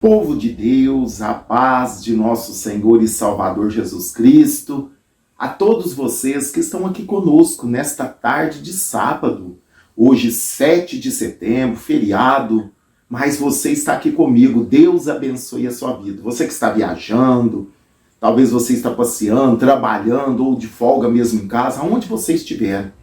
Povo de Deus, a paz de nosso Senhor e Salvador Jesus Cristo, a todos vocês que estão aqui conosco nesta tarde de sábado, hoje 7 de setembro, feriado, mas você está aqui comigo, Deus abençoe a sua vida. Você que está viajando, talvez você está passeando, trabalhando ou de folga mesmo em casa, aonde você estiver,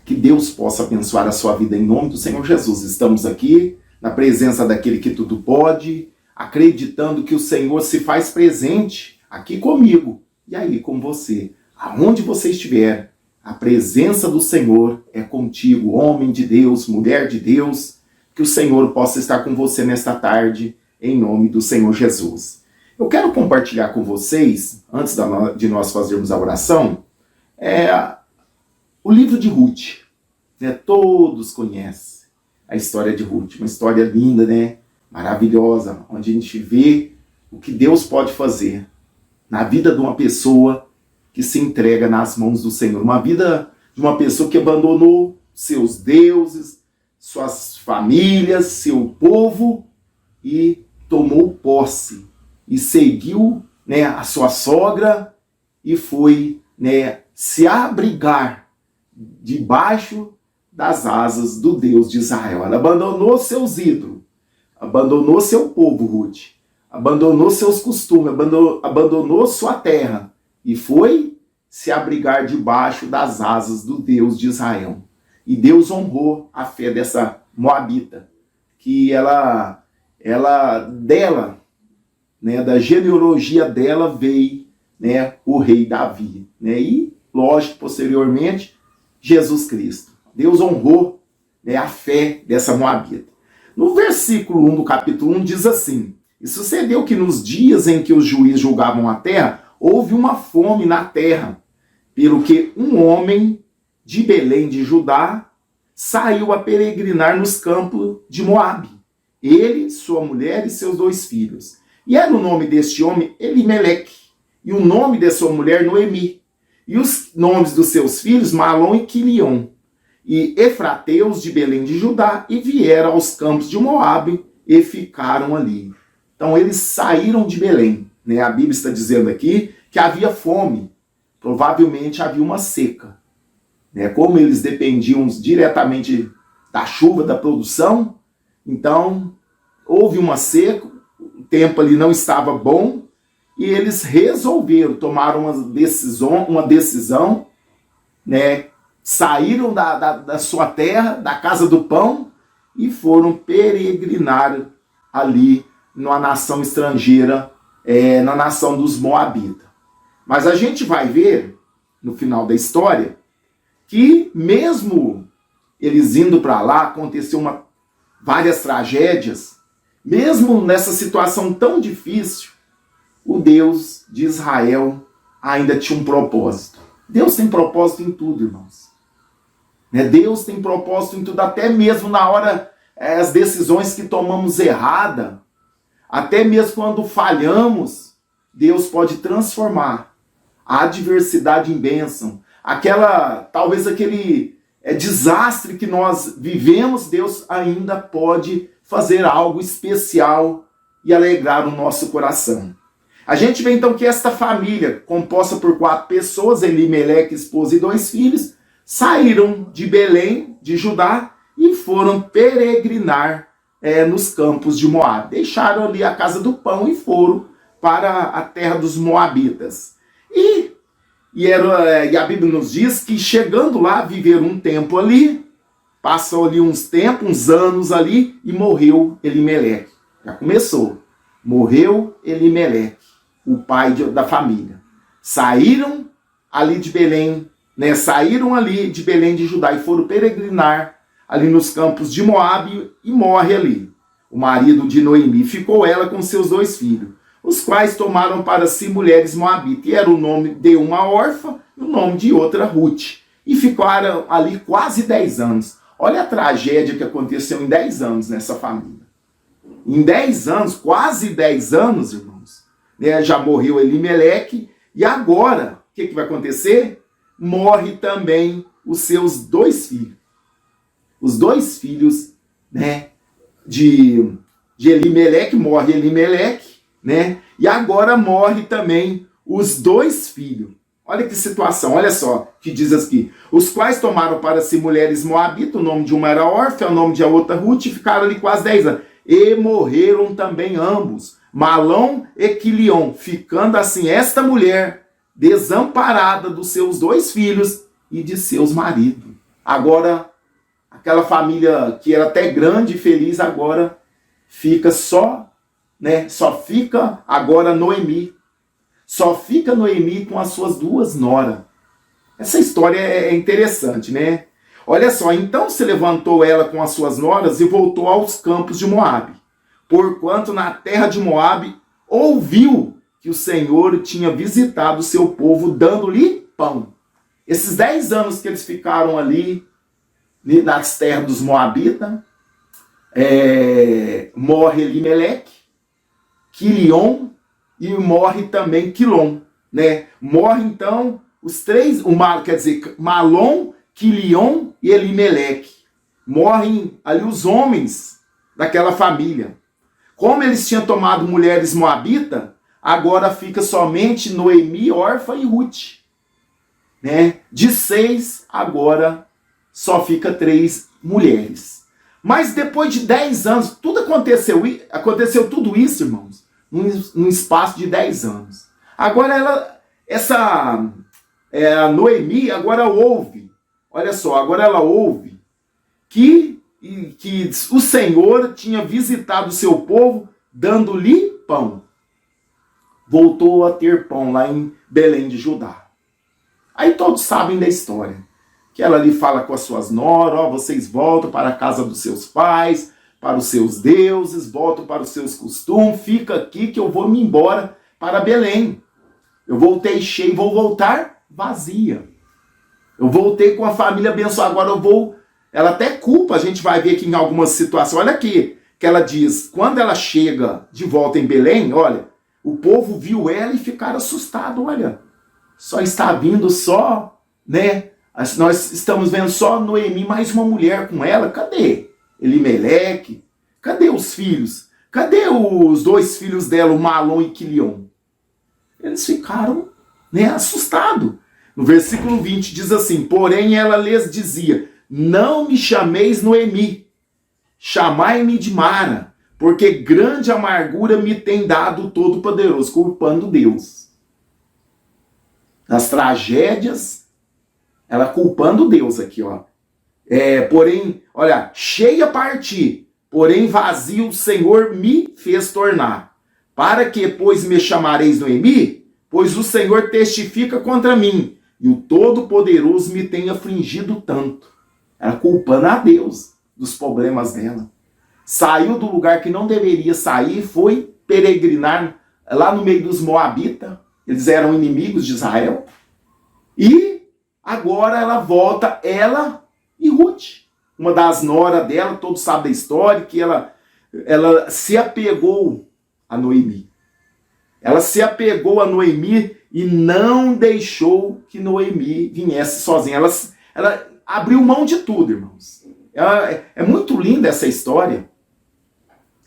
que Deus possa abençoar a sua vida em nome do Senhor Jesus. Estamos aqui na presença daquele que tudo pode, acreditando que o Senhor se faz presente aqui comigo e aí com você. Aonde você estiver, a presença do Senhor é contigo, homem de Deus, mulher de Deus, que o Senhor possa estar com você nesta tarde, em nome do Senhor Jesus. Eu quero compartilhar com vocês, antes de nós fazermos a oração, o livro de Ruth. Todos conhecem a história de Ruth, uma história linda, né? Maravilhosa, onde a gente vê o que Deus pode fazer na vida de uma pessoa que se entrega nas mãos do Senhor. Uma vida de uma pessoa que abandonou seus deuses, suas famílias, seu povo e tomou posse e seguiu, a sua sogra e foi, se abrigar debaixo das asas do Deus de Israel. Ela abandonou seus ídolos, abandonou seu povo, Ruth, abandonou seus costumes, abandonou sua terra e foi se abrigar debaixo das asas do Deus de Israel. E Deus honrou a fé dessa moabita, que dela, da genealogia dela veio, o rei Davi, e, lógico, posteriormente, Jesus Cristo. Deus honrou, a fé dessa moabita. No versículo 1 do capítulo 1 diz assim: E sucedeu que nos dias em que os juízes julgavam a terra, houve uma fome na terra, pelo que um homem de Belém de Judá saiu a peregrinar nos campos de Moabe, ele, sua mulher e seus 2 filhos. E era o nome deste homem Elimeleque, e o nome de sua mulher Noemi, e os nomes dos seus filhos Malom e Quilion, e efrateus de Belém de Judá, e vieram aos campos de Moabe e ficaram ali. Então eles saíram de Belém. A Bíblia está dizendo aqui que havia fome, provavelmente havia uma seca. Como eles dependiam diretamente da chuva, da produção, então houve uma seca, o tempo ali não estava bom, e eles resolveram, tomaram uma decisão, saíram da sua terra, da casa do pão, e foram peregrinar ali numa nação estrangeira, na nação dos Moabitas. Mas a gente vai ver, no final da história, que mesmo eles indo para lá, aconteceu várias tragédias, mesmo nessa situação tão difícil, o Deus de Israel ainda tinha um propósito. Deus tem propósito em tudo, irmãos. Deus tem propósito em tudo, até mesmo na hora, as decisões que tomamos errada, até mesmo quando falhamos, Deus pode transformar a adversidade em bênção. Talvez aquele desastre que nós vivemos, Deus ainda pode fazer algo especial e alegrar o nosso coração. A gente vê então que esta família, composta por 4 pessoas, Elimeleque, esposa e 2 filhos, saíram de Belém, de Judá, e foram peregrinar nos campos de Moab. Deixaram ali a casa do pão e foram para a terra dos Moabitas. E a Bíblia nos diz que chegando lá, viveram um tempo ali, passou ali uns anos ali, e morreu Elimeleque. Já começou. Morreu Elimeleque, o pai da família. Saíram ali de Belém, saíram ali de Belém de Judá e foram peregrinar ali nos campos de Moabe, e morre ali o marido de Noemi. Ficou ela com seus 2 filhos, os quais tomaram para si mulheres moabitas, e era o nome de uma órfã e o nome de outra Ruth. E ficaram ali quase 10 anos. Olha a tragédia que aconteceu em 10 anos nessa família. Em 10 anos, quase 10 anos, irmãos, já morreu Elimeleque, e agora, o que vai acontecer? Morre também os seus 2 filhos. Os 2 filhos, de de Elimeleque, morre Elimeleque, né? E agora morre também os 2 filhos. Olha que situação, olha só, que diz aqui. Os quais tomaram para si mulheres moabitas, o nome de uma era Orfa, o nome de a outra Ruth, e ficaram ali quase 10 anos. E morreram também ambos, Malom e Quilion, ficando assim esta mulher desamparada dos seus 2 filhos e de seus maridos. Agora, aquela família que era até grande e feliz, agora fica só, né? Só fica agora Noemi. Só fica Noemi com as suas 2 noras. Essa história é interessante, né? Olha só, então se levantou ela com as suas noras e voltou aos campos de Moabe, porquanto na terra de Moabe ouviu que o Senhor tinha visitado o seu povo, dando-lhe pão. Esses 10 anos que eles ficaram ali, nas terras dos Moabitas, morre Elimeleque, Quilion, e morre também Quilom, né? Morre então os 3, quer dizer, Malom, Quilion e Elimeleque. Morrem ali os homens daquela família. Como eles tinham tomado mulheres moabitas, agora fica somente Noemi, Orfa e Ruth, né? De 6, agora só fica 3 mulheres. Mas depois de 10 anos, tudo aconteceu tudo isso, irmãos, num espaço de 10 anos. Agora a Noemi agora ouve, olha só, agora ela ouve que o Senhor tinha visitado o seu povo, dando-lhe pão. Voltou a ter pão lá em Belém de Judá. Aí todos sabem da história. Que ela ali fala com as suas noras, vocês voltam para a casa dos seus pais, para os seus deuses, voltam para os seus costumes, fica aqui que eu vou me embora para Belém. Eu voltei cheio, vou voltar vazia. Eu voltei com a família abençoada, agora eu vou... Ela até culpa, a gente vai ver aqui em algumas situações. Olha aqui, que ela diz, quando ela chega de volta em Belém, olha, o povo viu ela e ficaram assustados, olha. Só está vindo só, né? Nós estamos vendo só Noemi, mais uma mulher com ela. Cadê Elimeleque? Cadê os filhos? Cadê os 2 filhos dela, o Malom e Quilion? Eles ficaram, né, assustados. No versículo 20 diz assim, porém ela lhes dizia, não me chameis Noemi, chamai-me de Mara, porque grande amargura me tem dado o Todo-Poderoso, culpando Deus. Nas tragédias, ela culpando Deus aqui, ó. Porém, olha, cheia parti, porém vazio o Senhor me fez tornar. Para que, pois, me chamareis Noemi? Pois o Senhor testifica contra mim, e o Todo-Poderoso me tem afligido tanto. Ela culpando a Deus dos problemas dela. Saiu do lugar que não deveria sair, foi peregrinar lá no meio dos Moabitas. Eles eram inimigos de Israel. E agora ela volta, ela e Ruth. Uma das noras dela, todos sabem da história, que ela se apegou a Noemi. Ela se apegou a Noemi e não deixou que Noemi viesse sozinha. Ela abriu mão de tudo, irmãos. É muito linda essa história.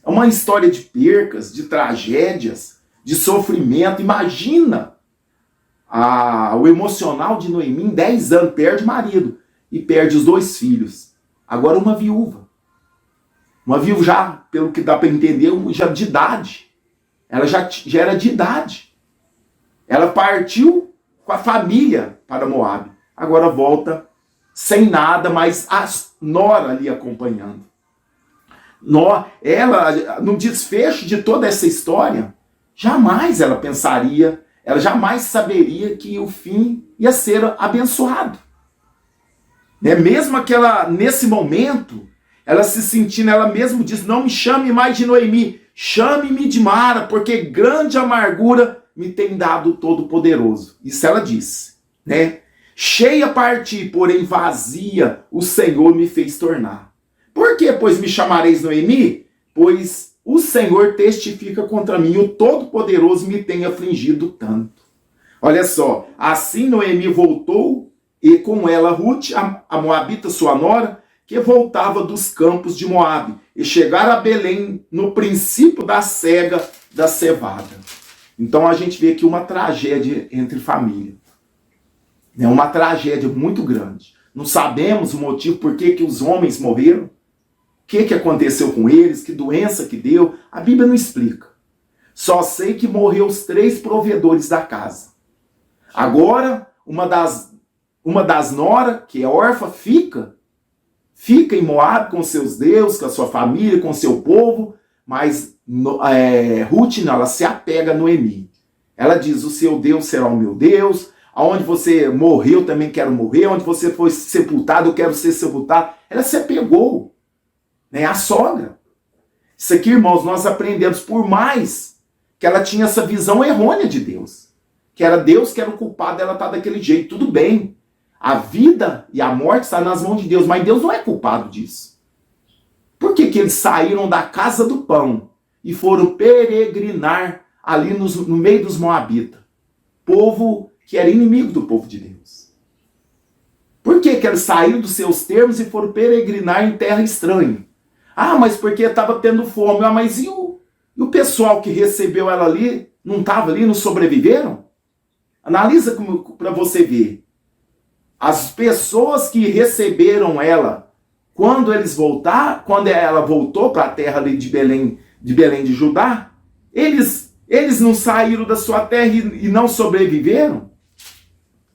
É uma história de percas, de tragédias, de sofrimento. Imagina o emocional de Noemi, em 10 anos, perde marido e perde os 2 filhos. Agora uma viúva. Uma viúva já, pelo que dá para entender, já de idade. Ela já era de idade. Ela partiu com a família para Moabe. Agora volta sem nada, mas a nora ali acompanhando. Ela, no desfecho de toda essa história, jamais ela pensaria, ela jamais saberia que o fim ia ser abençoado. Mesmo que ela, nesse momento, ela se sentindo, ela mesma diz, não me chame mais de Noemi, chame-me de Mara, porque grande amargura me tem dado o Todo-Poderoso. Isso ela disse, né? Cheia parti, porém vazia, o Senhor me fez tornar. Por que, pois, me chamareis Noemi? Pois o Senhor testifica contra mim, o Todo-Poderoso me tem afligido tanto. Olha só, assim Noemi voltou, e com ela Ruth, a Moabita, sua nora, que voltava dos campos de Moabe, e chegaram a Belém no princípio da cega da cevada. Então a gente vê aqui uma tragédia entre família. É uma tragédia muito grande. Não sabemos o motivo por que os homens morreram. O que aconteceu com eles, que doença que deu. A Bíblia não explica. Só sei que morreu os 3 provedores da casa. Agora, uma das noras, que é órfã, fica em Moab com seus deuses, com a sua família, com o seu povo, mas Ruth não, ela se apega a Noemi. Ela diz, o seu Deus será o meu Deus, aonde você morreu também quero morrer, onde você foi sepultado eu quero ser sepultado. Ela se apegou, né, à sogra. Isso aqui, irmãos, nós aprendemos, por mais que ela tinha essa visão errônea de Deus, que era Deus que era o culpado dela estar daquele jeito, tudo bem. A vida e a morte estão nas mãos de Deus, mas Deus não é culpado disso. Por que eles saíram da casa do pão e foram peregrinar ali no meio dos moabitas? Povo que era inimigo do povo de Deus. Por que eles saíram dos seus termos e foram peregrinar em terra estranha? Ah, mas porque estava tendo fome. Ah, mas e o pessoal que recebeu ela ali, não estava ali, não sobreviveram? Analisa para você ver. As pessoas que receberam ela, quando ela voltou para a terra ali de Belém de Judá, eles não saíram da sua terra e não sobreviveram?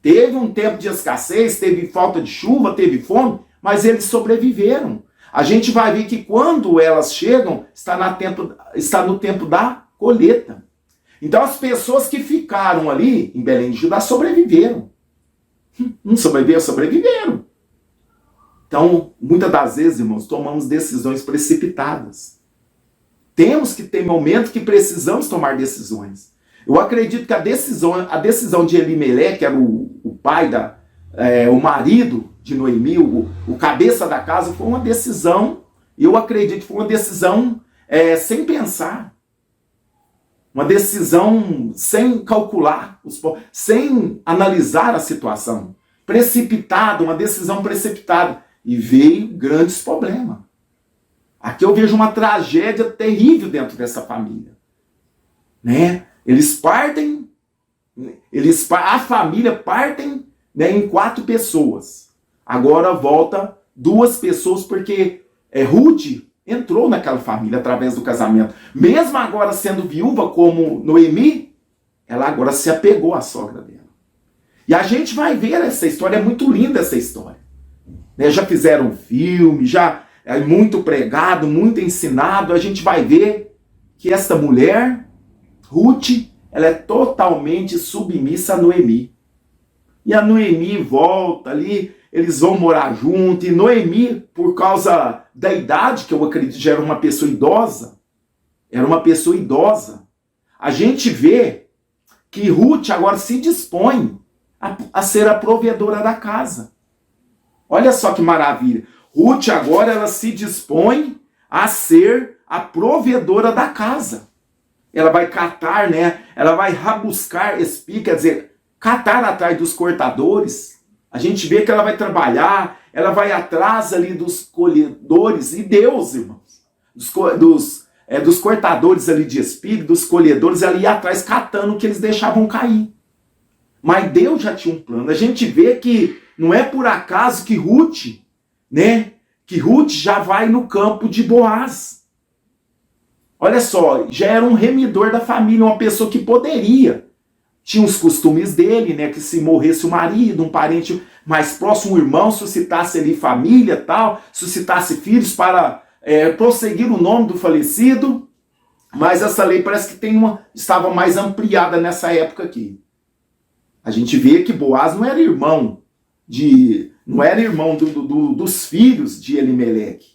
Teve um tempo de escassez, teve falta de chuva, teve fome, mas eles sobreviveram. A gente vai ver que quando elas chegam, está no tempo da colheita. Então as pessoas que ficaram ali em Belém de Judá sobreviveram. Não sobreviveram? Sobreviveram. Então, muitas das vezes, irmãos, tomamos decisões precipitadas. Temos que ter momentos que precisamos tomar decisões. Eu acredito que a decisão de Elimeleque, que era o pai, o marido de Noemi, o cabeça da casa, foi uma decisão, eu acredito que foi uma decisão sem pensar. Uma decisão sem calcular, sem analisar a situação. Precipitada, uma decisão precipitada. E veio grandes problemas. Aqui eu vejo uma tragédia terrível dentro dessa família. Né? A família partem, né, em 4 pessoas. Agora volta 2 pessoas, porque Ruth entrou naquela família através do casamento. Mesmo agora sendo viúva como Noemi, ela agora se apegou à sogra dela. E a gente vai ver essa história, é muito linda essa história. Né? Já fizeram filme, já é muito pregado, muito ensinado. A gente vai ver que essa mulher, Ruth, ela é totalmente submissa a Noemi. E a Noemi volta ali, eles vão morar junto, e Noemi, por causa da idade, que eu acredito já era uma pessoa idosa, a gente vê que Ruth agora se dispõe a ser a provedora da casa. Olha só que maravilha. Ruth agora ela se dispõe a ser a provedora da casa. Ela vai catar, né? Ela vai rabuscar espiga, quer dizer, catar atrás dos cortadores. A gente vê que ela vai trabalhar, ela vai atrás ali dos colhedores, e Deus, irmãos, dos cortadores ali de espiga, dos colhedores, ela ia atrás catando o que eles deixavam cair. Mas Deus já tinha um plano. A gente vê que não é por acaso que Ruth, né, que Ruth já vai no campo de Boaz. Olha só, já era um remidor da família, uma pessoa que poderia. Tinha os costumes dele, né, que se morresse o marido, um parente mais próximo, um irmão, suscitasse ali família, tal, suscitasse filhos para prosseguir o nome do falecido. Mas essa lei parece que estava mais ampliada nessa época aqui. A gente vê que Boaz não era irmão dos filhos de Elimeleque,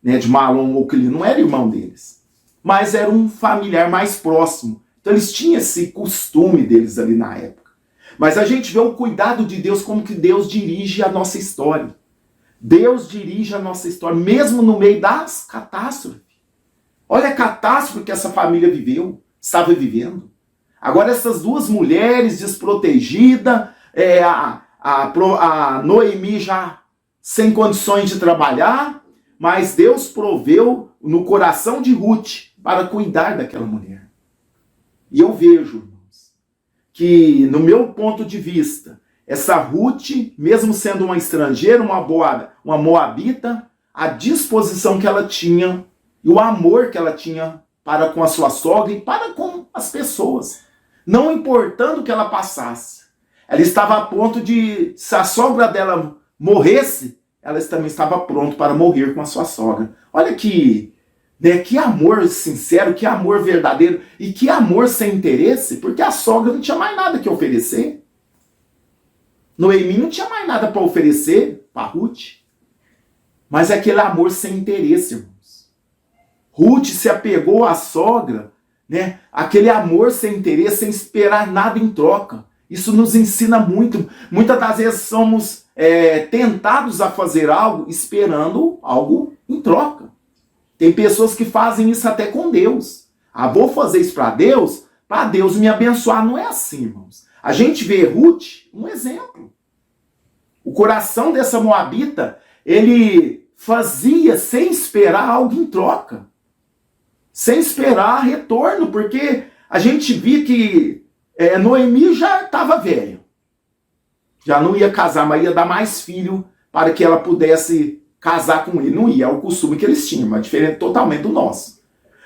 né, de Malom ou Quili, não era irmão deles, mas era um familiar mais próximo. Então eles tinham esse costume deles ali na época. Mas a gente vê o cuidado de Deus, como que Deus dirige a nossa história. Deus dirige a nossa história, mesmo no meio das catástrofes. Olha a catástrofe que essa família estava vivendo. Agora essas 2 mulheres desprotegidas, a Noemi já sem condições de trabalhar, mas Deus proveu no coração de Ruth para cuidar daquela mulher. E eu vejo, irmãos, que no meu ponto de vista, essa Ruth, mesmo sendo uma estrangeira, uma moabita, a disposição que ela tinha e o amor que ela tinha para com a sua sogra e para com as pessoas, não importando o que ela passasse. Ela estava a ponto de, se a sogra dela morresse, ela também estava pronta para morrer com a sua sogra. Olha que amor sincero, que amor verdadeiro e que amor sem interesse, porque a sogra não tinha mais nada que oferecer. Noemi não tinha mais nada para oferecer para Ruth. Mas é aquele amor sem interesse, irmãos. Ruth se apegou à sogra, né? Aquele amor sem interesse, sem esperar nada em troca. Isso nos ensina muito. Muitas das vezes somos tentados a fazer algo esperando algo em troca. Tem pessoas que fazem isso até com Deus. Vou fazer isso para Deus me abençoar. Não é assim, irmãos. A gente vê Ruth, um exemplo. O coração dessa moabita, ele fazia sem esperar algo em troca. Sem esperar retorno, porque a gente via que Noemi já estava velha. Já não ia casar, mas ia dar mais filho para que ela pudesse casar com ele. Não ia, é o costume que eles tinham, mas diferente totalmente do nosso.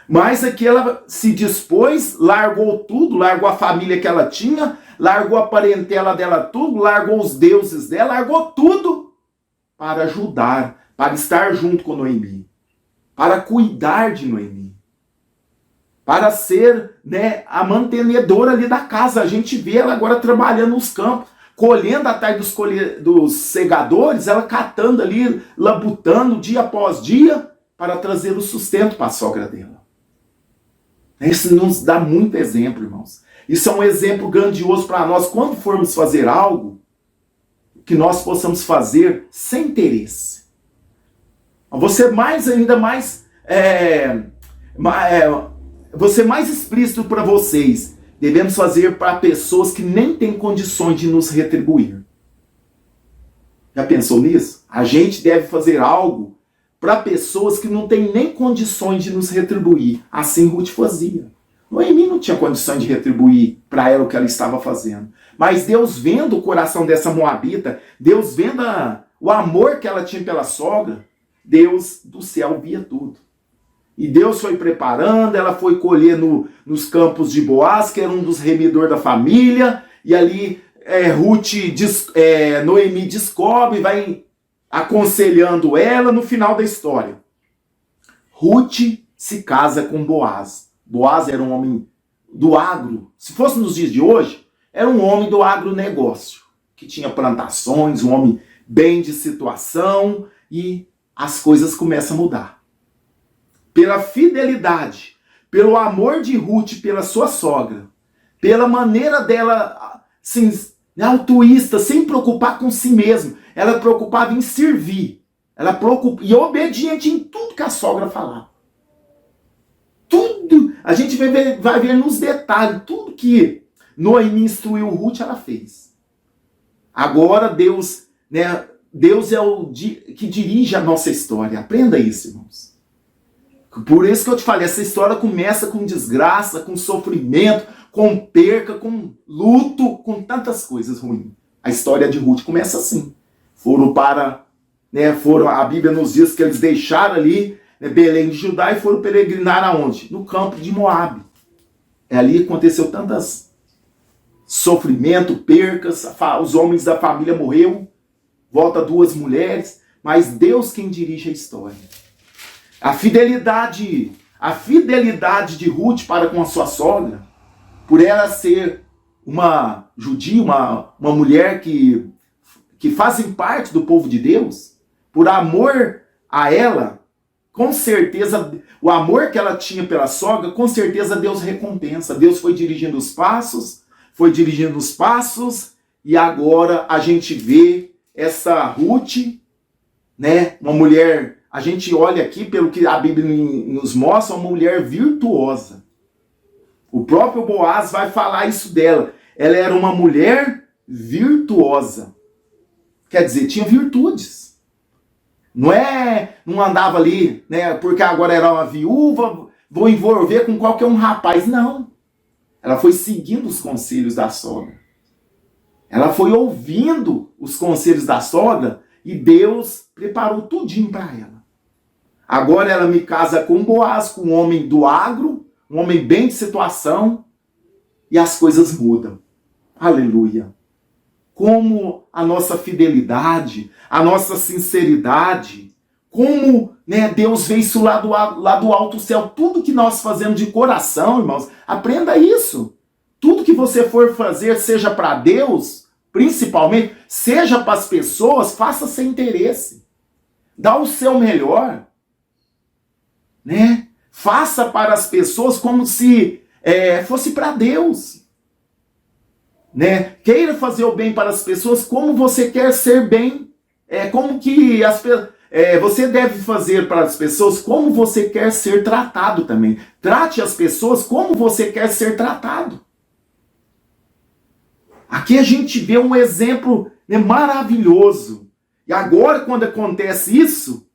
Mas aqui ela se dispôs, largou tudo, largou a família que ela tinha, largou a parentela dela tudo, largou os deuses dela, largou tudo para ajudar, para estar junto com Noemi, para cuidar de Noemi, para ser, a mantenedora ali da casa. A gente vê ela agora trabalhando nos campos, colhendo atrás dos segadores, ela catando ali, labutando dia após dia, para trazer o sustento para a sogra dela. Isso nos dá muito exemplo, irmãos. Isso é um exemplo grandioso para nós. Quando formos fazer algo, que nós possamos fazer sem interesse. Você mais explícito para vocês. Devemos fazer para pessoas que nem têm condições de nos retribuir. Já pensou nisso? A gente deve fazer algo para pessoas que não têm nem condições de nos retribuir. Assim Ruth fazia. Noemi não tinha condições de retribuir para ela o que ela estava fazendo. Mas Deus vendo o coração dessa moabita, Deus vendo o amor que ela tinha pela sogra, Deus do céu via tudo. E Deus foi preparando, ela foi colher nos campos de Boaz, que era um dos remidores da família, e ali Noemi descobre, vai aconselhando ela. No final da história, Ruth se casa com Boaz. Boaz era um homem do agro. Se fosse nos dias de hoje, era um homem do agronegócio, que tinha plantações, um homem bem de situação, e as coisas começam a mudar. Pela fidelidade, pelo amor de Ruth pela sua sogra, pela maneira dela assim, altruísta, sem preocupar com si mesma. Ela preocupava em servir. E obediente em tudo que a sogra falava. Tudo. A gente vai ver nos detalhes. Tudo que Noemi instruiu Ruth, ela fez. Agora Deus, Deus é o que dirige a nossa história. Aprenda isso, irmãos. Por isso que eu te falei, essa história começa com desgraça, com sofrimento, com perca, com luto, com tantas coisas ruins. A história de Ruth começa assim. A Bíblia nos diz que eles deixaram ali Belém de Judá e foram peregrinar aonde? No campo de Moabe. Ali aconteceu tantas sofrimento, percas, os homens da família morreram, volta 2 mulheres, mas Deus quem dirige a história. A fidelidade de Ruth para com a sua sogra, por ela ser uma judia, uma mulher que fazem parte do povo de Deus, por amor a ela, com certeza, o amor que ela tinha pela sogra, com certeza Deus recompensa. Deus foi dirigindo os passos, e agora a gente vê essa Ruth, uma mulher. A gente olha aqui, pelo que a Bíblia nos mostra, uma mulher virtuosa. O próprio Boaz vai falar isso dela. Ela era uma mulher virtuosa. Quer dizer, tinha virtudes. Não andava ali, né, porque agora era uma viúva, vou envolver com qualquer um rapaz. Não. Ela foi seguindo os conselhos da sogra. Ela foi ouvindo os conselhos da sogra e Deus preparou tudinho para ela. Agora ela me casa com Boaz, com um homem do agro, um homem bem de situação, e as coisas mudam. Aleluia. Como a nossa fidelidade, a nossa sinceridade, como, né, Deus vê isso lá do alto céu. Tudo que nós fazemos de coração, irmãos, aprenda isso. Tudo que você for fazer, seja para Deus, principalmente, seja para as pessoas, faça sem interesse. Dá o seu melhor. Né? Faça para as pessoas como se fosse para Deus. Né? Queira fazer o bem para as pessoas como você quer ser bem. Como que você deve fazer para as pessoas como você quer ser tratado também. Trate as pessoas como você quer ser tratado. Aqui a gente vê um exemplo, né, maravilhoso. E agora, quando acontece isso,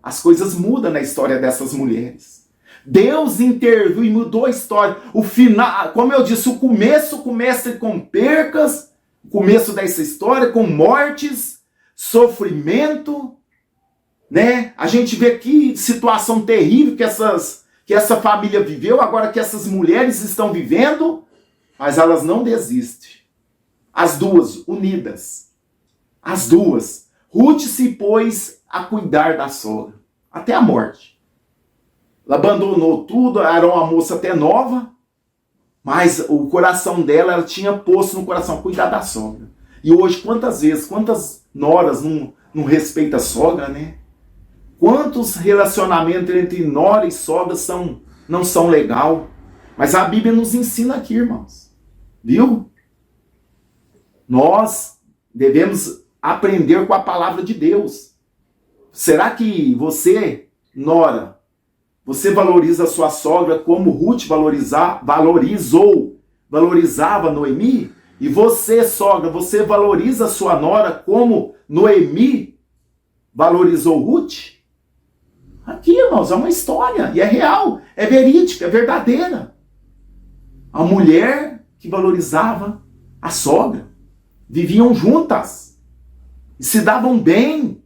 as coisas mudam na história dessas mulheres. Deus interviu e mudou a história. O final, como eu disse, o começo começa com percas, o começo dessa história com mortes, sofrimento, né? A gente vê que situação terrível que essa família viveu, agora que essas mulheres estão vivendo, mas elas não desistem. As duas unidas. As duas. Ruth se pôs a cuidar da sogra até a morte. Ela abandonou tudo, era uma moça até nova, mas o coração dela, ela tinha posto no coração cuidar da sogra. E hoje, quantas noras não respeitam a sogra, né? Quantos relacionamentos entre nora e sogra não são legal? Mas a Bíblia nos ensina aqui, irmãos. Viu? Nós devemos aprender com a palavra de Deus. Será que você, nora, você valoriza a sua sogra como Ruth valorizava Noemi? E você, sogra, você valoriza a sua nora como Noemi valorizou Ruth? Aqui, irmãos, é uma história, e é real, é verídica, é verdadeira. A mulher que valorizava a sogra, viviam juntas, e se davam bem.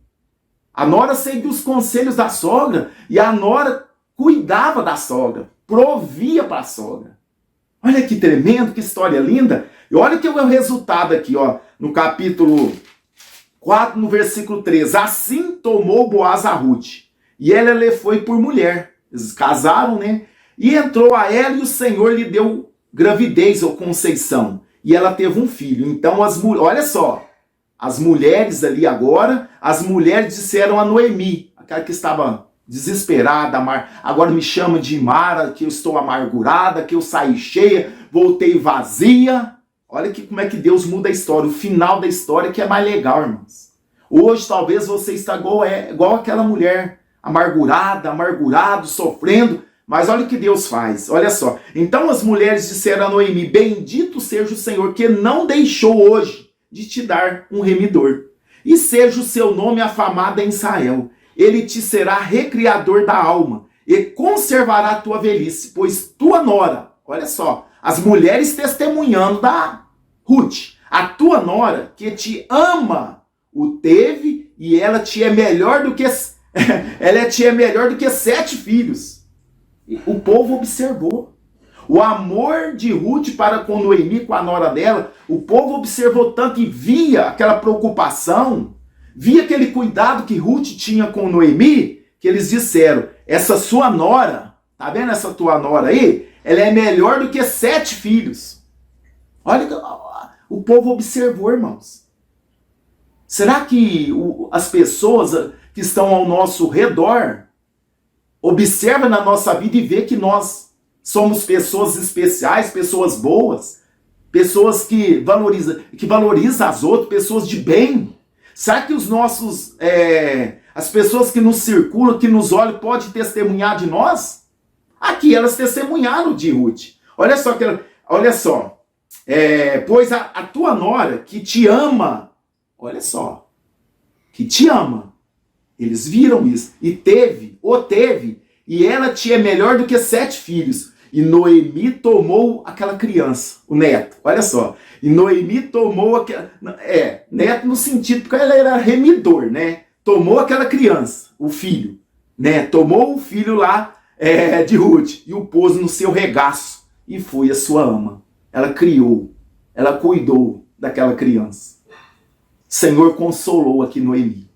A nora seguia os conselhos da sogra, e a nora cuidava da sogra, provia para a sogra. Olha que tremendo, que história linda. E olha que é o resultado aqui, ó, no capítulo 4, no versículo 3. Assim tomou Boaz a Ruth, e ela lhe foi por mulher. Eles casaram, né? E entrou a ela, e o Senhor lhe deu gravidez ou conceição. E ela teve um filho. Então, olha só, as mulheres ali agora, as mulheres disseram a Noemi, aquela que estava desesperada, agora me chama de Mara, que eu estou amargurada, que eu saí cheia, voltei vazia. Olha como é que Deus muda a história, o final da história que é mais legal, irmãos. Hoje talvez você está igual aquela mulher, amargurado, sofrendo, mas olha o que Deus faz, olha só. Então as mulheres disseram a Noemi, bendito seja o Senhor que não deixou hoje de te dar um remidor, e seja o seu nome afamado em Israel. Ele te será recriador da alma, e conservará a tua velhice, pois tua nora, olha só, as mulheres testemunhando da Ruth, a tua nora que te ama, o teve, e ela te é melhor do que ela te é melhor do que 7 filhos. E o povo observou. O amor de Ruth para com Noemi, com a nora dela, o povo observou tanto e via aquela preocupação, via aquele cuidado que Ruth tinha com Noemi, que eles disseram, essa sua nora, tá vendo essa tua nora aí? Ela é melhor do que 7 filhos. Olha, o povo observou, irmãos. Será que as pessoas que estão ao nosso redor observam na nossa vida e vê que nós somos pessoas especiais, pessoas boas, pessoas que valorizam as outras, pessoas de bem? Será que as pessoas que nos circulam, que nos olham, podem testemunhar de nós? Aqui elas testemunharam de Ruth. Olha só, pois a tua nora que te ama, olha só, que te ama, Eles viram isso. E teve, e ela tinha melhor do que 7 filhos. E Noemi tomou aquela criança, o neto, olha só. E Noemi tomou aquela... neto no sentido, porque ela era remidor, né? Tomou aquela criança, o filho, né? Tomou o filho lá de Ruth e o pôs no seu regaço. E foi a sua ama. Ela criou, ela cuidou daquela criança. O Senhor consolou aqui Noemi.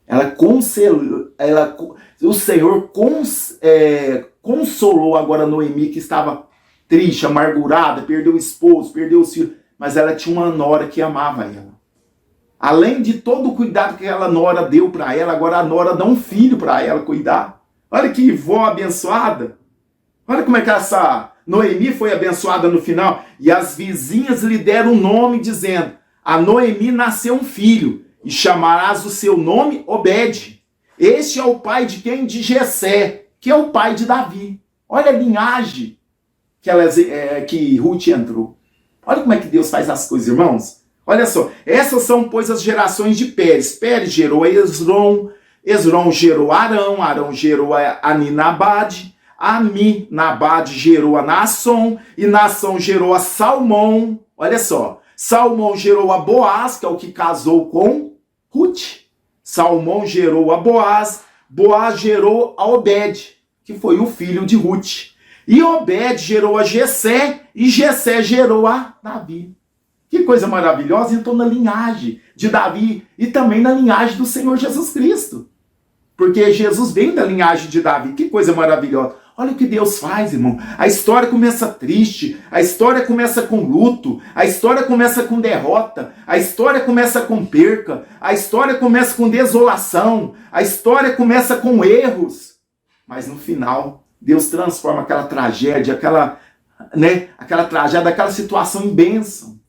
O Senhor consolou agora Noemi, que estava triste, amargurada, perdeu o esposo, perdeu os filhos, mas ela tinha uma nora que amava ela. Além de todo o cuidado que aquela nora deu para ela, agora a nora dá um filho para ela cuidar. Olha que vó abençoada. Olha como é que essa Noemi foi abençoada no final. E as vizinhas lhe deram um nome, dizendo: a Noemi nasceu um filho, e chamarás o seu nome Obed. Este é o pai de quem? De Jessé, que é o pai de Davi. Olha a linhagem que Ruth entrou. Olha como é que Deus faz as coisas, irmãos. Olha só, essas são, pois, as gerações de Pérez. Pérez gerou a Esrom, Esrom gerou a Arão, Arão gerou a Aminabade, Aminabade gerou a Naasson, e Naasson gerou a Salmão. Olha só, Salmão gerou a Boaz, que é o que casou com Ruth. Salmão gerou a Boaz, Boaz gerou a Obed, que foi o filho de Ruth. E Obed gerou a Jessé, e Jessé gerou a Davi. Que coisa maravilhosa. Então, na linhagem de Davi e também na linhagem do Senhor Jesus Cristo. Porque Jesus vem da linhagem de Davi. Que coisa maravilhosa. Olha o que Deus faz, irmão. A história começa triste, a história começa com luto, a história começa com derrota, a história começa com perca, a história começa com desolação, a história começa com erros. Mas no final, Deus transforma aquela tragédia, aquela tragédia, aquela situação em bênção.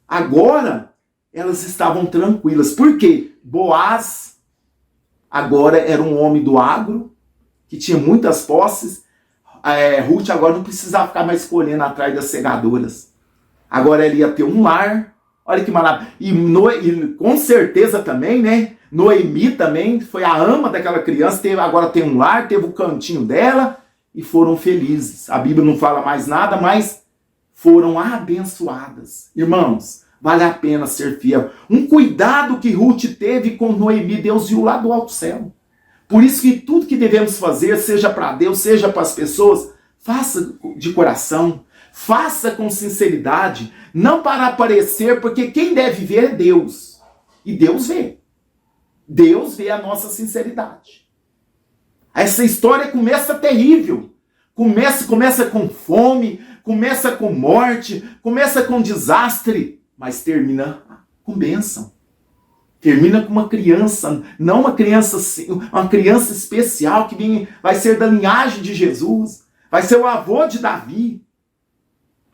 Agora, elas estavam tranquilas. Por quê? Boaz agora era um homem do agro, que tinha muitas posses. Ruth agora não precisava ficar mais colhendo atrás das segadoras. Agora ela ia ter um lar. Olha que maravilha. E com certeza também, né? Noemi também foi a ama daquela criança. Agora tem um lar, teve o cantinho dela. E foram felizes. A Bíblia não fala mais nada, mas foram abençoadas. Irmãos, vale a pena ser fiel. Um cuidado que Ruth teve com Noemi, Deus viu lá do alto céu. Por isso que tudo que devemos fazer, seja para Deus, seja para as pessoas, faça de coração, faça com sinceridade, não para aparecer, porque quem deve ver é Deus. E Deus vê. Deus vê a nossa sinceridade. Essa história começa terrível. Começa com fome, começa com morte, começa com desastre, mas termina com bênção. Termina com uma criança, não uma criança especial que vai ser da linhagem de Jesus, vai ser o avô de Davi.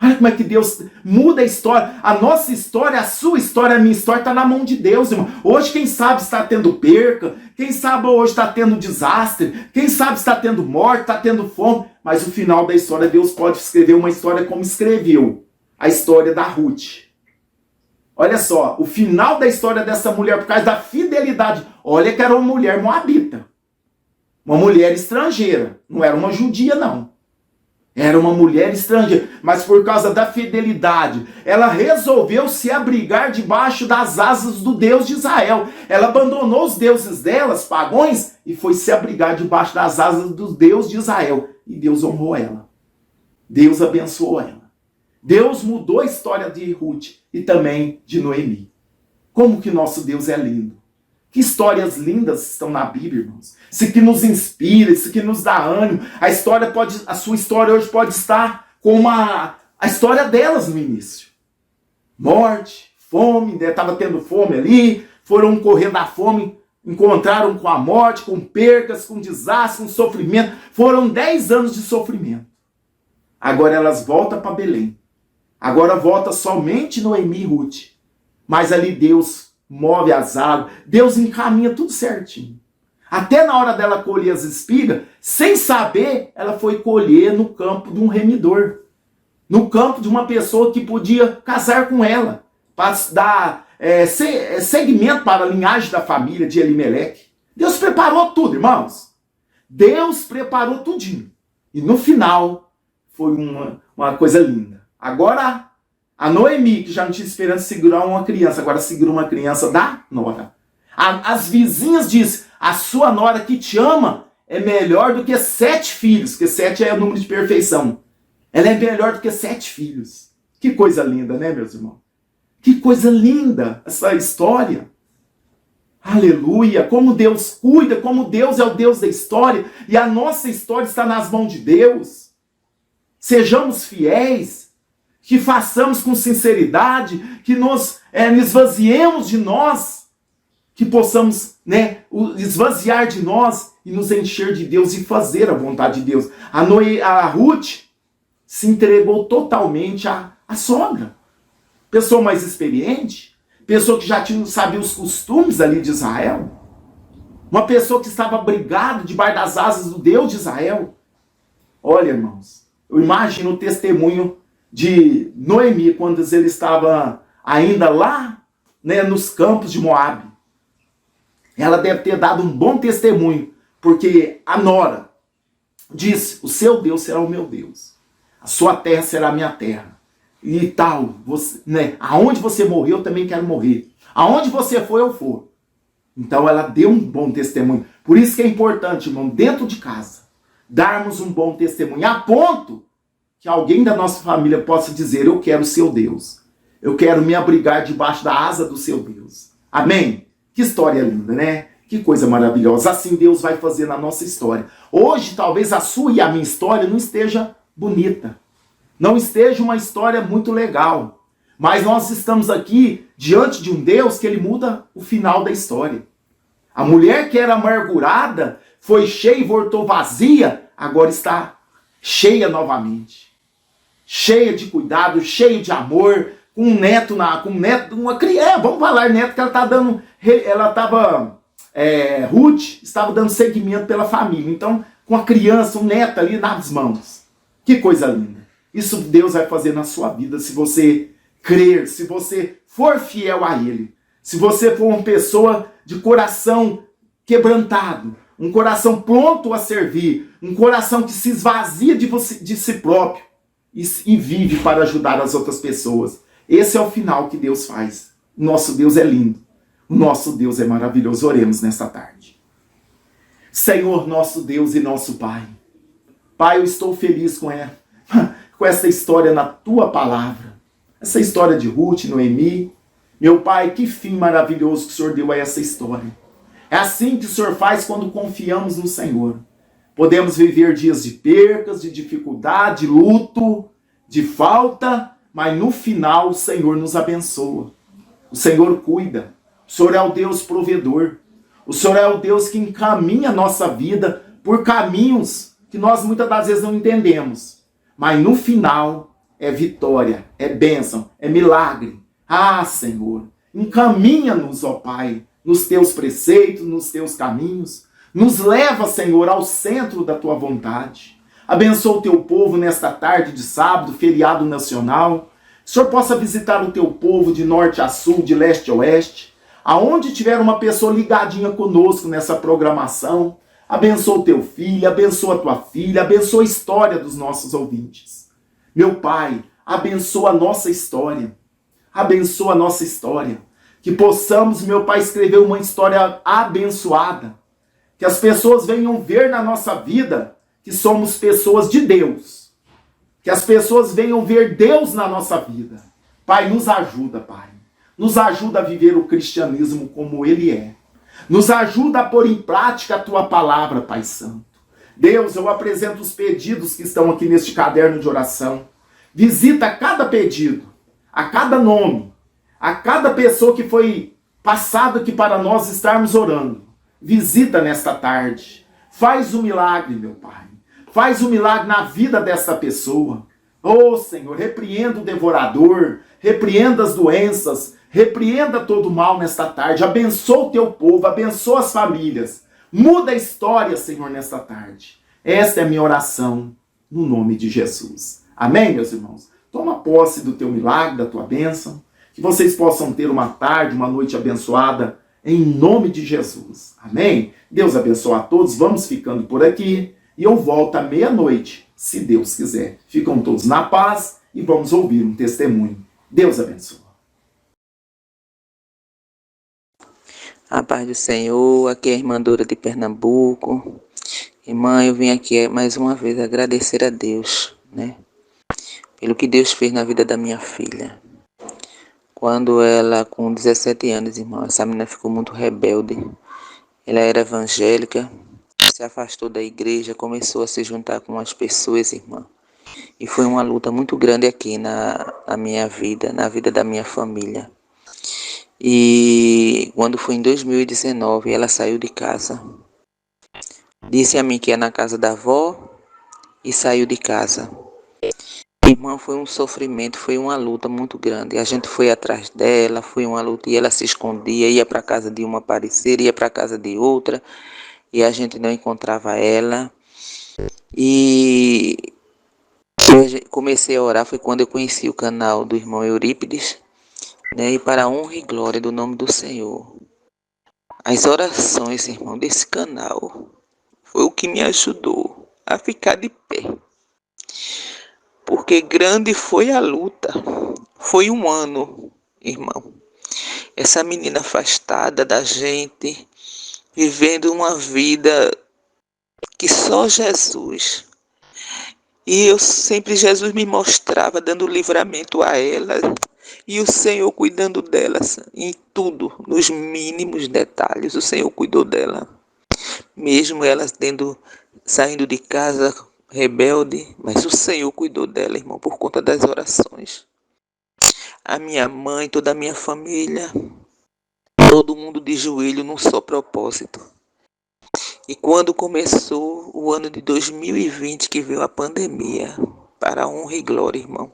Olha como é que Deus muda a história. A nossa história, a sua história, a minha história está na mão de Deus, irmão. Hoje, quem sabe está tendo perca, quem sabe hoje está tendo desastre, quem sabe está tendo morte, está tendo fome, mas o final da história, Deus pode escrever uma história como escreveu a história da Ruth. Olha só, o final da história dessa mulher, por causa da fidelidade. Olha que era uma mulher moabita. Uma mulher estrangeira. Não era uma judia, não. Era uma mulher estrangeira. Mas por causa da fidelidade, ela resolveu se abrigar debaixo das asas do Deus de Israel. Ela abandonou os deuses delas, pagões, e foi se abrigar debaixo das asas do Deus de Israel. E Deus honrou ela. Deus abençoou ela. Deus mudou a história de Ruth e também de Noemi. Como que nosso Deus é lindo. Que histórias lindas estão na Bíblia, irmãos. Isso que nos inspira, isso que nos dá ânimo. A sua história hoje pode estar como a história delas no início. Morte, fome, estava tendo fome ali, foram correr da fome, encontraram com a morte, com percas, com desastre, com sofrimento. Foram 10 anos de sofrimento. Agora elas voltam para Belém. Agora volta somente Noemi e Ruth. Mas ali Deus move as águas. Deus encaminha tudo certinho. Até na hora dela colher as espigas, sem saber, ela foi colher no campo de um remidor. No campo de uma pessoa que podia casar com ela. Para dar segmento para a linhagem da família de Elimeleque. Deus preparou tudo, irmãos. Deus preparou tudinho. E no final, foi uma coisa linda. Agora, a Noemi, que já não tinha esperança de segurar uma criança, agora segurou uma criança da nora. As vizinhas dizem, a sua nora que te ama é melhor do que 7 filhos, porque 7 é o número de perfeição. Ela é melhor do que 7 filhos. Que coisa linda, né, meus irmãos? Que coisa linda essa história. Aleluia, como Deus cuida, como Deus é o Deus da história, e a nossa história está nas mãos de Deus. Sejamos fiéis, que façamos com sinceridade, que nos esvaziemos de nós, que possamos esvaziar de nós e nos encher de Deus e fazer a vontade de Deus. A Ruth se entregou totalmente à sogra. Pessoa mais experiente, pessoa que já sabia os costumes ali de Israel, uma pessoa que estava abrigada debaixo das asas do Deus de Israel. Olha, irmãos, eu imagino o testemunho de Noemi, quando ele estava ainda lá, nos campos de Moabe. Ela deve ter dado um bom testemunho, porque a nora disse, o seu Deus será o meu Deus, a sua terra será a minha terra. E tal, aonde você morreu, eu também quero morrer. Aonde você for, eu for. Então ela deu um bom testemunho. Por isso que é importante, irmão, dentro de casa, darmos um bom testemunho, a ponto que alguém da nossa família possa dizer, eu quero o seu Deus. Eu quero me abrigar debaixo da asa do seu Deus. Amém? Que história linda, né? Que coisa maravilhosa. Assim Deus vai fazer na nossa história. Hoje, talvez a sua e a minha história não esteja bonita. Não esteja uma história muito legal. Mas nós estamos aqui diante de um Deus que ele muda o final da história. A mulher que era amargurada, foi cheia e voltou vazia, agora está cheia novamente. Cheia de cuidado, cheia de amor, com um neto, uma criança, vamos falar neto, que ela está dando, Ruth estava dando seguimento pela família. Então, com a criança, um neto ali nas mãos. Que coisa linda. Isso Deus vai fazer na sua vida se você crer, se você for fiel a Ele. Se você for uma pessoa de coração quebrantado, um coração pronto a servir, um coração que se esvazia de si próprio e vive para ajudar as outras pessoas. Esse é o final que Deus faz. O nosso Deus é lindo. O nosso Deus é maravilhoso. Oremos nesta tarde. Senhor, nosso Deus e nosso Pai. Pai, eu estou feliz com essa história na Tua palavra. Essa história de Ruth, Noemi. Meu Pai, que fim maravilhoso que o Senhor deu a essa história. É assim que o Senhor faz quando confiamos no Senhor. Podemos viver dias de percas, de dificuldade, de luto, de falta, mas no final o Senhor nos abençoa. O Senhor cuida. O Senhor é o Deus provedor. O Senhor é o Deus que encaminha a nossa vida por caminhos que nós muitas das vezes não entendemos. Mas no final é vitória, é bênção, é milagre. Ah, Senhor, encaminha-nos, ó Pai, nos Teus preceitos, nos Teus caminhos. Nos leva, Senhor, ao centro da Tua vontade. Abençoa o Teu povo nesta tarde de sábado, feriado nacional. Que o Senhor possa visitar o Teu povo de norte a sul, de leste a oeste. Aonde tiver uma pessoa ligadinha conosco nessa programação, abençoa o Teu filho, abençoa a Tua filha, abençoa a história dos nossos ouvintes. Meu Pai, abençoa a nossa história. Abençoa a nossa história. Que possamos, meu Pai, escrever uma história abençoada. Que as pessoas venham ver na nossa vida que somos pessoas de Deus. Que as pessoas venham ver Deus na nossa vida. Pai, nos ajuda, Pai. Nos ajuda a viver o cristianismo como ele é. Nos ajuda a pôr em prática a Tua palavra, Pai Santo. Deus, eu apresento os pedidos que estão aqui neste caderno de oração. Visita cada pedido, a cada nome, a cada pessoa que foi passado aqui para nós estarmos orando. Visita nesta tarde. Faz um milagre, meu Pai. Faz um milagre na vida dessa pessoa. Oh, Senhor, repreenda o devorador, repreenda as doenças, repreenda todo o mal nesta tarde. Abençoa o Teu povo, abençoa as famílias. Muda a história, Senhor, nesta tarde. Esta é a minha oração, no nome de Jesus. Amém, meus irmãos? Toma posse do Teu milagre, da Tua bênção. Que vocês possam ter uma tarde, uma noite abençoada em nome de Jesus. Amém? Deus abençoe a todos. Vamos ficando por aqui. E eu volto à meia-noite, se Deus quiser. Ficam todos na paz e vamos ouvir um testemunho. Deus abençoe. A paz do Senhor, aqui é a irmã Dora de Pernambuco. Irmã, eu vim aqui mais uma vez agradecer a Deus, né? Pelo que Deus fez na vida da minha filha. Quando ela, com 17 anos, irmão, essa menina ficou muito rebelde. Ela era evangélica, se afastou da igreja, começou a se juntar com as pessoas, irmã. E foi uma luta muito grande aqui na minha vida, na vida da minha família. E quando foi em 2019, ela saiu de casa. Disse a mim que ia na casa da avó e saiu de casa. Irmã, foi um sofrimento, foi uma luta muito grande. A gente foi atrás dela, foi uma luta e ela se escondia, ia para casa de uma parceira, ia para casa de outra e a gente não encontrava ela. E eu comecei a orar, foi quando eu conheci o canal do irmão Eurípides, né? E para a honra e glória do nome do Senhor, as orações, irmão, desse canal foi o que me ajudou a ficar de pé. Porque grande foi a luta. Foi um ano, irmão. Essa menina afastada da gente, vivendo uma vida que só Jesus. E eu sempre, Jesus me mostrava, dando livramento a ela. E o Senhor cuidando dela em tudo, nos mínimos detalhes. O Senhor cuidou dela. Mesmo ela saindo de casa rebelde, mas o Senhor cuidou dela, irmão, por conta das orações. A minha mãe, toda a minha família, todo mundo de joelho num só propósito. E quando começou o ano de 2020, que veio a pandemia, para a honra e glória, irmão,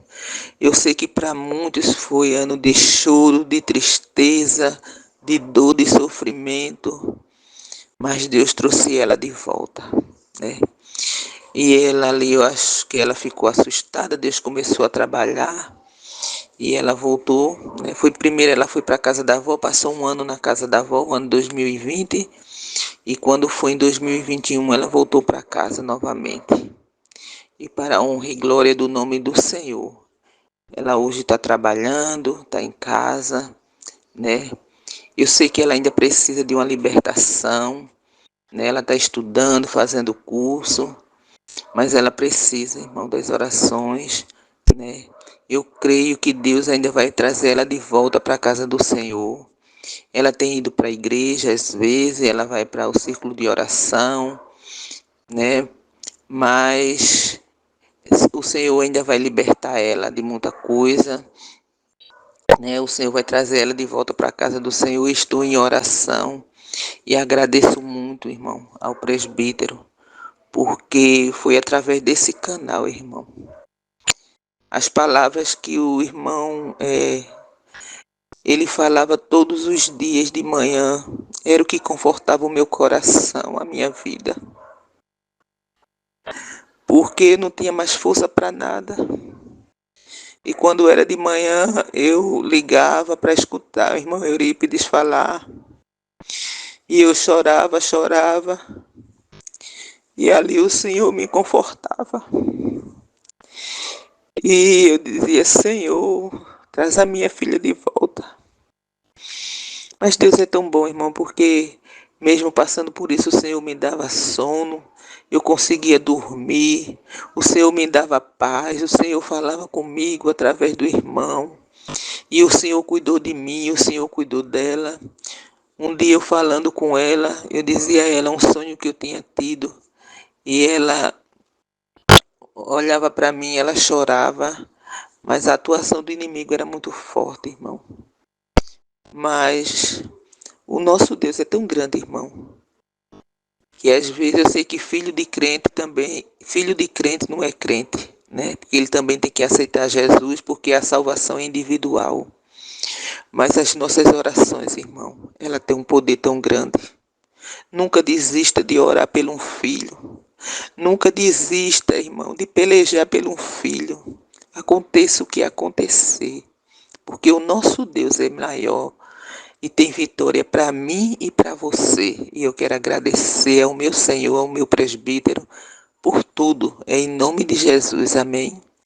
eu sei que para muitos foi ano de choro, de tristeza, de dor, de sofrimento, mas Deus trouxe ela de volta, né? E ela ali, eu acho que ela ficou assustada, Deus começou a trabalhar e ela voltou, né? Primeiro ela foi para a casa da avó, passou um ano na casa da avó, o ano 2020, e quando foi em 2021 ela voltou para casa novamente. E para a honra e glória do nome do Senhor, ela hoje está trabalhando, está em casa, né? Eu sei que ela ainda precisa de uma libertação, né? Ela está estudando, fazendo curso, mas ela precisa, irmão, das orações, né? Eu creio que Deus ainda vai trazer ela de volta para a casa do Senhor. Ela tem ido para a igreja às vezes, ela vai para o círculo de oração, né? Mas o Senhor ainda vai libertar ela de muita coisa, né? O Senhor vai trazer ela de volta para a casa do Senhor. Estou em oração e agradeço muito, irmão, ao presbítero, porque foi através desse canal, irmão. As palavras que o irmão, ele falava todos os dias de manhã, era o que confortava o meu coração, a minha vida. Porque eu não tinha mais força para nada. E quando era de manhã, eu ligava para escutar o irmão Eurípides falar. E eu chorava, chorava. E ali o Senhor me confortava. E eu dizia, Senhor, traz a minha filha de volta. Mas Deus é tão bom, irmão, porque mesmo passando por isso, o Senhor me dava sono, eu conseguia dormir, o Senhor me dava paz, o Senhor falava comigo através do irmão, e o Senhor cuidou de mim, o Senhor cuidou dela. Um dia eu falando com ela, eu dizia a ela um sonho que eu tinha tido, e ela olhava para mim, ela chorava, mas a atuação do inimigo era muito forte, irmão. Mas o nosso Deus é tão grande, irmão, que às vezes eu sei que filho de crente também, filho de crente não é crente, né? Porque ele também tem que aceitar Jesus, porque a salvação é individual. Mas as nossas orações, irmão, ela tem um poder tão grande. Nunca desista de orar pelo um filho. Nunca desista, irmão, de pelejar pelo um filho. Aconteça o que acontecer, porque o nosso Deus é maior. e tem vitória para mim e para você. E eu quero agradecer ao meu Senhor, ao meu presbítero, por tudo. É em nome de Jesus. Amém.